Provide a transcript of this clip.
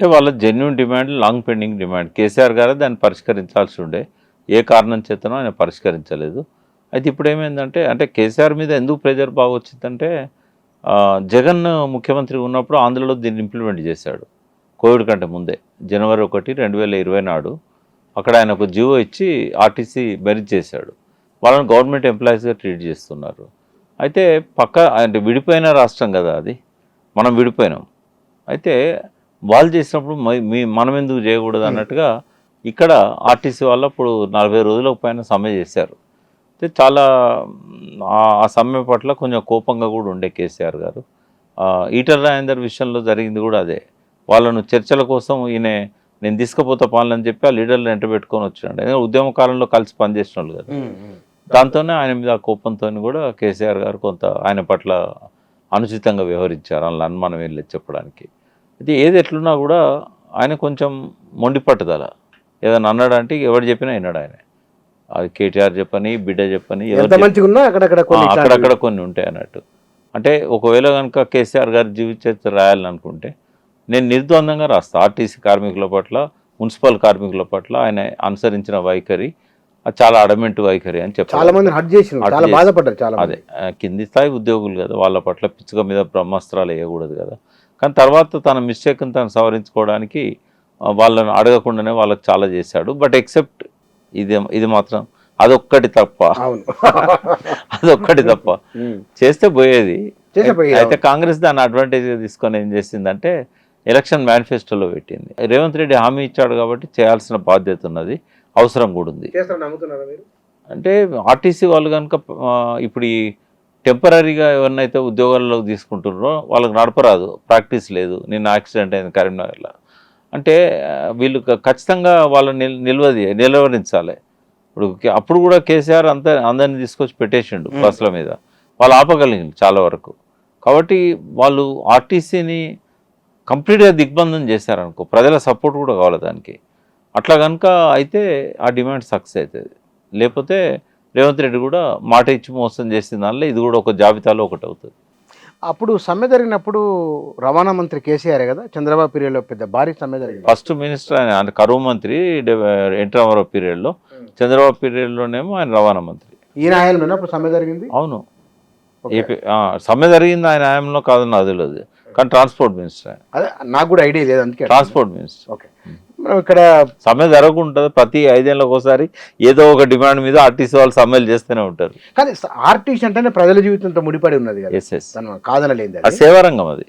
అంటే వాళ్ళ genuine demand, long pending demand. KCR గారు దాన్ని పరిష్కరించాల్సి ఉండే, ఏ కారణం చేతనో ఆయన పరిష్కరించలేదు. అయితే ఇప్పుడు ఏమైందంటే, అంటే కేసీఆర్ మీద ఎందుకు ప్రెజర్ బాగా వచ్చిందంటే, జగన్ ముఖ్యమంత్రి ఉన్నప్పుడు ఆంధ్రలో దీన్ని ఇంప్లిమెంట్ చేశాడు కోవిడ్ కంటే ముందే. జనవరి 1, 2020 నాడు అక్కడ ఆయన ఒక జియో ఇచ్చి ఆర్టీసీ మెరిజ్ చేశాడు. వాళ్ళని గవర్నమెంట్ ఎంప్లాయీస్గా ట్రీట్ చేస్తున్నారు. అయితే అంటే విడిపోయిన రాష్ట్రం కదా అది, మనం విడిపోయినాం. అయితే వాళ్ళు చేసినప్పుడు మనం ఎందుకు చేయకూడదు అన్నట్టుగా ఇక్కడ ఆర్టీసీ వాళ్ళు ఇప్పుడు 40 రోజులకు పైన సమ్మె చేశారు. అయితే చాలా ఆ సమ్మె పట్ల కొంచెం కోపంగా కూడా ఉండే కేసీఆర్ గారు. ఈటల రాజేందర్ విషయంలో జరిగింది కూడా అదే. వాళ్ళను చర్చల కోసం నేను తీసుకుపోతా పాలని చెప్పి ఆ లీడర్లు వెంట పెట్టుకొని వచ్చాడు. ఉద్యమ కాలంలో కలిసి పనిచేసిన వాళ్ళు కదా. దాంతోనే ఆయన మీద ఆ కోపంతో కూడా కేసీఆర్ గారు కొంత ఆయన పట్ల అనుచితంగా వ్యవహరించారు, అలా అనుమానం ఏం లేదు చెప్పడానికి. అయితే ఏది ఎట్లున్నా కూడా ఆయన కొంచెం మొండి పట్టుదల. ఏదైనా అన్నాడంటే ఎవరు చెప్పినా విన్నాడు ఆయన. అది కేటీఆర్ చెప్పని, బిడ్డ చెప్పని, అక్కడక్కడ కొన్ని ఉంటాయి అన్నట్టు. అంటే ఒకవేళ కనుక కేసీఆర్ గారి జీవిత చరిత్ర రాయాలని అనుకుంటే నేను నిర్ద్వందంగా రాస్తాను. ఆర్టీసీ కార్మికుల పట్ల, మున్సిపల్ కార్మికుల పట్ల ఆయన అనుసరించిన వైఖరి అది చాలా అడమెంట్ వైఖరి అని చెప్పారు. చాలా మంది హర్ట్ చేసినారు, చాలా బాధపడ్డారు. చాలా అదే కింది స్థాయి ఉద్యోగులు కదా, వాళ్ళ పట్ల పిచ్చుక మీద బ్రహ్మాస్త్రాలు వేయకూడదు కదా. కానీ తర్వాత తన మిస్టేక్ని తను సవరించుకోవడానికి వాళ్ళని అడగకుండానే వాళ్ళకి చాలా చేశాడు. బట్ ఎక్సెప్ట్ ఇది మాత్రం అదొక్కటి తప్ప, అదొక్కటి తప్ప చేస్తే పోయేది. అయితే కాంగ్రెస్ దాన్ని అడ్వాంటేజ్గా తీసుకొని ఏం చేసిందంటే ఎలక్షన్ మేనిఫెస్టోలో పెట్టింది. రేవంత్ రెడ్డి హామీ ఇచ్చాడు కాబట్టి చేయాల్సిన బాధ్యత ఉన్నది, అవసరం కూడా ఉంది. అంటే ఆర్టీసీ వాళ్ళు కనుక ఇప్పుడు ఈ టెంపరీగా ఎవరినైతే ఉద్యోగాల్లోకి తీసుకుంటున్నారో వాళ్ళకి నడపరాదు, ప్రాక్టీస్ లేదు. నిన్న యాక్సిడెంట్ అయింది కరీంనగర్లో. అంటే వీళ్ళు ఖచ్చితంగా వాళ్ళని నిలవరించాలి. అప్పుడు కూడా కేసీఆర్ అందరినీ తీసుకొచ్చి పెట్టేసిండు బస్సుల మీద. వాళ్ళు ఆపగలిగింది చాలా వరకు. కాబట్టి వాళ్ళు ఆర్టీసీని కంప్లీట్గా దిగ్బంధం చేశారనుకో, ప్రజల సపోర్ట్ కూడా కావాలి దానికి. అట్లా కనుక అయితే ఆ డిమాండ్ సక్సెస్ అవుతుంది. లేకపోతే రేవంత్ రెడ్డి కూడా మాట ఇచ్చి మోసం చేసిన దానిలో ఇది కూడా ఒక జాబితాలో ఒకటి అవుతుంది. అప్పుడు సమ్మె జరిగినప్పుడు రవాణా మంత్రి కేసీఆర్ కదా, చంద్రబాబు పీరియడ్లో పెద్ద భారీ సమ్మె జరిగింది. ఫస్ట్ మినిస్టర్ ఆయన, అంటే కరువు మంత్రి ఎన్టీ రామారావు పీరియడ్లో, చంద్రబాబు పీరియడ్లోనేమో ఆయన రవాణా మంత్రి. ఈయన హయాంలోనే అప్పుడు సమ్మె జరిగింది. అవును, సమ్మె జరిగింది ఆయన హయాంలో కాదని నాకు తెలియదు, కానీ ట్రాన్స్పోర్ట్ మినిస్టర్. అదే నాకు కూడా ఐడియా లేదు, అందుకే ట్రాన్స్పోర్ట్ మినిస్టర్. ఓకే, ఇక్కడ సమ్మె జరగకుంటుంది. ప్రతి 5 ఏళ్ళకి ఒకసారి ఏదో ఒక డిమాండ్ మీద ఆర్టీసీ వాళ్ళు సమ్మెలు చేస్తూనే ఉంటారు. కానీ ఆర్టీసీ అంటేనే ప్రజల జీవితంతో ముడిపడి ఉన్నది కదా, కాదనలేదు. సేవారంగం అది.